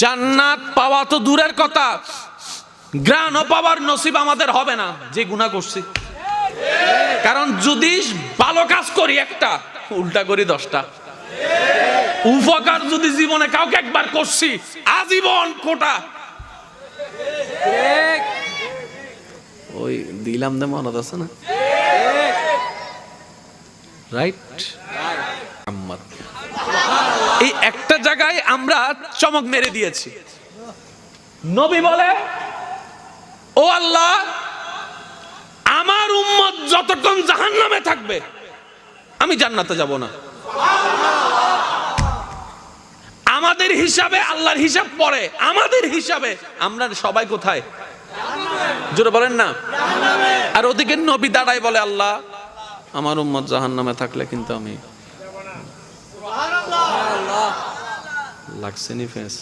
জান্নাত পাওয়া তো দূরের কথা, ঘ্রাণও পাওয়ার নসিব আমাদের হবে না যে গুনাহ করছি। কারণ যদি ভালো কাজ করি একটা, উল্টা করি 10টা। উপকার যদি জীবনে কাউকে একবার করছি, আজীবন কোটা। ওই দিলাম দে মনে আছে না? রাইট। এই একটা জায়গায় আমরা চমক মেরে দিয়েছি। নবী বলে, ও আল্লাহ, আমার উম্মত যতক্ষণ জাহান্নামে থাকবে আমি জান্নাতে যাব না। আমাদের হিসাবে আল্লাহর হিসাব পড়ে, আমাদের হিসাবে আমরা সবাই কোথায়? জোরে বলেন না। আর ওদিকে নবী দাঁড়ায় বলে, আল্লাহ আমার উম্মত জাহান্নামে থাকলে কিন্তু আমি। লাগছে নি ফেস।